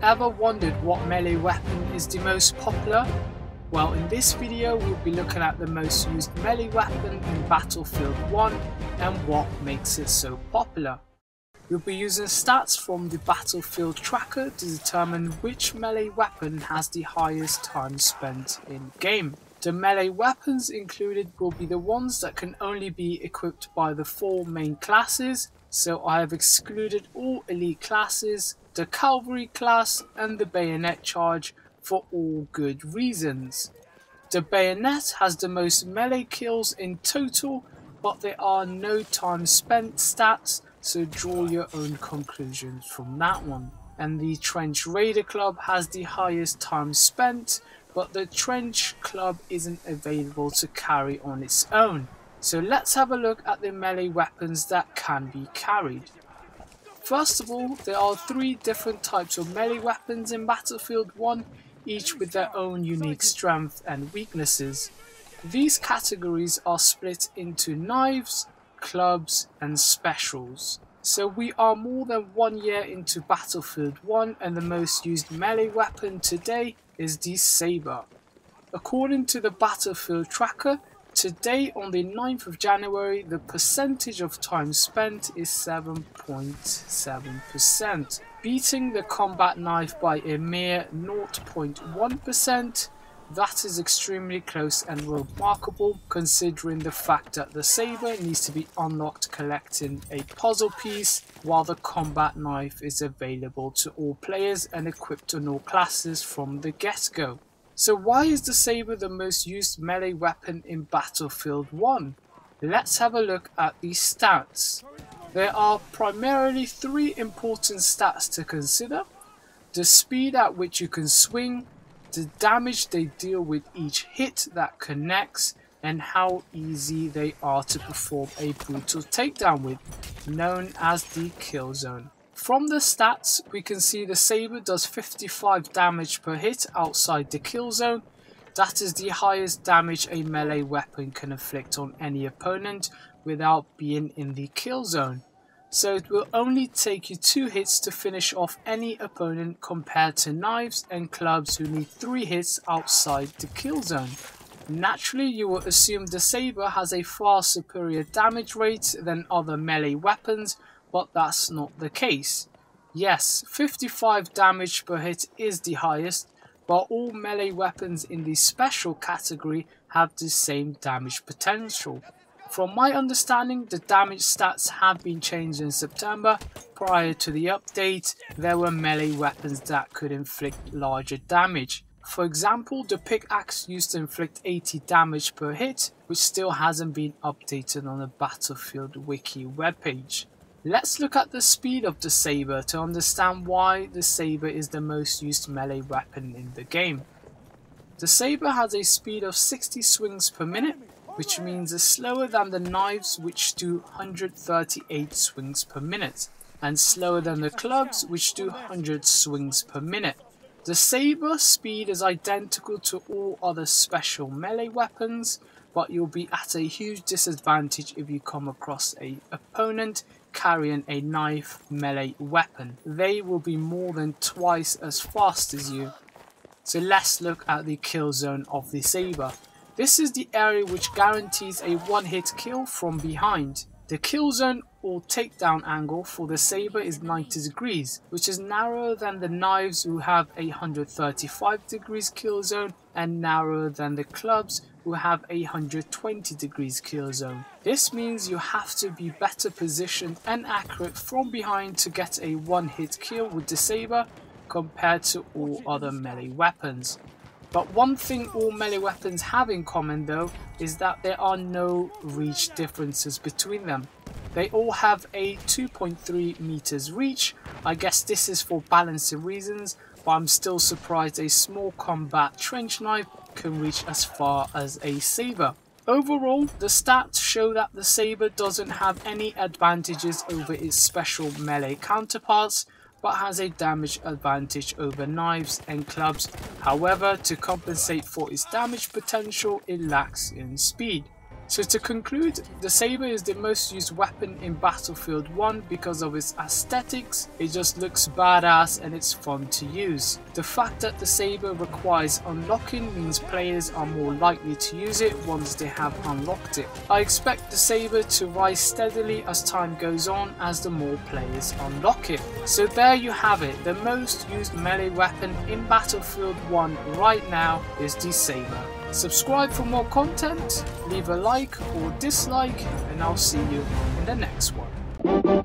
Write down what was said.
Ever wondered what melee weapon is the most popular? Well, in this video we'll be looking at the most used melee weapon in Battlefield 1 and what makes it so popular. We'll be using stats from the Battlefield tracker to determine which melee weapon has the highest time spent in game. The melee weapons included will be the ones that can only be equipped by the 4 main classes, so I have excluded all elite classes, the Cavalry class and the Bayonet charge for all good reasons. The Bayonet has the most melee kills in total, but there are no time spent stats, so draw your own conclusions from that one. And the Trench Raider Club has the highest time spent, but the Trench Club isn't available to carry on its own. So let's have a look at the melee weapons that can be carried. First of all, there are 3 different types of melee weapons in Battlefield 1, each with their own unique strength and weaknesses. These categories are split into knives, clubs and specials. So we are more than 1 year into Battlefield 1 and the most used melee weapon today is the Saber. According to the Battlefield tracker, today on the 9th of January the percentage of time spent is 7.7%, beating the combat knife by a mere 0.1%. That is extremely close and remarkable considering the fact that the Saber needs to be unlocked collecting a puzzle piece, while the combat knife is available to all players and equipped on all classes from the get-go. So why is the Saber the most used melee weapon in Battlefield 1? Let's have a look at the stats. There are primarily 3 important stats to consider: the speed at which you can swing, the damage they deal with each hit that connects, and how easy they are to perform a brutal takedown with, known as the kill zone. From the stats, we can see the Saber does 55 damage per hit outside the kill zone. That is the highest damage a melee weapon can inflict on any opponent without being in the kill zone. So it will only take you 2 hits to finish off any opponent compared to knives and clubs who need 3 hits outside the kill zone. Naturally, you will assume the Saber has a far superior damage rate than other melee weapons, but that's not the case. Yes, 55 damage per hit is the highest, but all melee weapons in the special category have the same damage potential. From my understanding, the damage stats have been changed in September. Prior to the update, there were melee weapons that could inflict larger damage. For example, the pickaxe used to inflict 80 damage per hit, which still hasn't been updated on the Battlefield Wiki webpage. Let's look at the speed of the Saber to understand why the Saber is the most used melee weapon in the game. The Saber has a speed of 60 swings per minute, which means it's slower than the knives, which do 138 swings per minute, and slower than the clubs, which do 100 swings per minute. The Saber speed is identical to all other special melee weapons, but you'll be at a huge disadvantage if you come across an opponent carrying a knife melee weapon. They will be more than twice as fast as you. So let's look at the kill zone of the Saber. This is the area which guarantees a 1-hit kill from behind. The kill zone or takedown angle for the Saber is 90 degrees, which is narrower than the knives who have a 135 degrees kill zone and narrower than the clubs who have a 120 degrees kill zone. This means you have to be better positioned and accurate from behind to get a 1-hit kill with the Saber compared to all other melee weapons. But one thing all melee weapons have in common though is that there are no reach differences between them. They all have a 2.3 meters reach. I guess this is for balancing reasons, but I'm still surprised a small combat trench knife can reach as far as a Saber. Overall, the stats show that the Saber doesn't have any advantages over its special melee counterparts, but has a damage advantage over knives and clubs. However, to compensate for its damage potential, it lacks in speed. So to conclude, the Saber is the most used weapon in Battlefield 1 because of its aesthetics. It just looks badass and it's fun to use. The fact that the Saber requires unlocking means players are more likely to use it once they have unlocked it. I expect the Saber to rise steadily as time goes on as the more players unlock it. So there you have it, the most used melee weapon in Battlefield 1 right now is the Saber. Subscribe for more content, leave a like or dislike, and I'll see you in the next one.